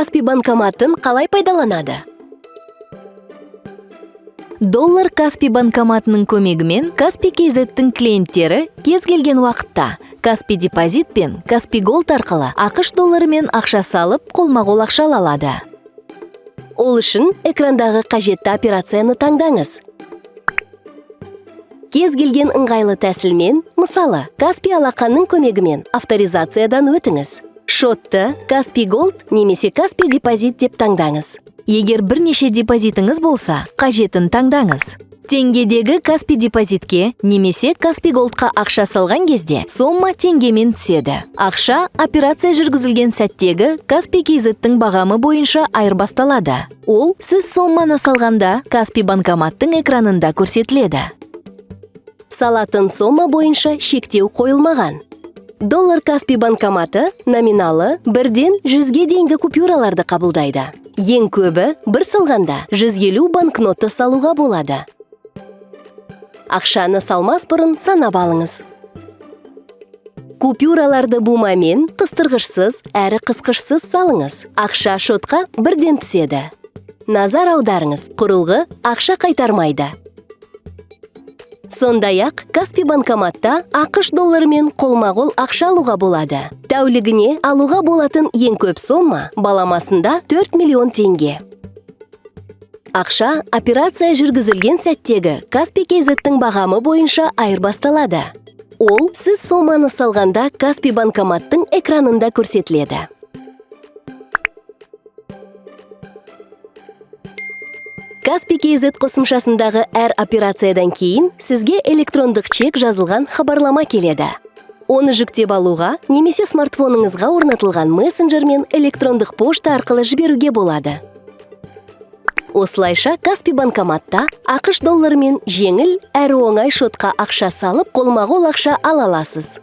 Каспий банкоматын қалай пайдаланады? Доллар Каспий банкоматының көмегімен Каспий KZ-тің клиенттері кез келген уақытта Каспий депозит пен Каспий Голд арқылы ақш долларымен ақша салып, қолма-қол ақша ала алады. Ол үшін экрандағы қажетті операцияны таңдаңыз. Кез келген ыңғайлы тәсілмен, мысалы, Каспий алақанның көмегімен авторизациядан өтіңіз. Шотты Каспий Голд немесе Каспий депозит деп таңдаңыз. Егер бірнеше депозитіңіз болса, қажетін таңдаңыз. Теңгедегі Каспий депозитке немесе Каспий Голдқа ақша салған кезде сомма теңгемен түседі. Ақша операция жүргізілген сәттегі Каспий KZ-тің бағамы бойынша айырбасталады. Ол сіз сомманы салғанда Каспий банкоматтың экранында көрсетіледі. Салатын сомма бойынша шектеу қойылмаған. Доллар Каспий банкоматы номиналы 1-ден 100-ге дейінгі купюраларды қабылдайды. Ең көбі бір салғанда 150 банкнотты салуға болады. Ақшаны салмас бұрын санап алыңыз. Купюраларды бумамен қыстырғышсыз әрі қысқышсыз салыңыз. Ақша шотқа бірден түседі. Назар аударыңыз, құрылғы ақша қайтармайды. Сондай-ақ, Каспий банкоматта ақш долларымен қолма-қол ақша алуға болады. Тәулігіне алуға болатын ең көп сомма баламасында 4 миллион теңге. Ақша операция жүргізілген сәттегі Каспий KZ-тің бағамы бойынша айырбасталады. Ол сіз сомманы салғанда Каспий банкоматтың экранында көрсетіледі. Каспий KZ қосымшасындағы әр операциядан кейін сізге электрондық чек жазылған хабарлама келеді. Оны жүктеп алуға немесе смартфоныңызға орнатылған мессенджер мен электрондық пошта арқылы жіберуге болады. Осылайша Каспий банкоматта ақш долларымен жеңіл әрі оңай шотқа ақша салып, қолма-қол ақша ала аласыз.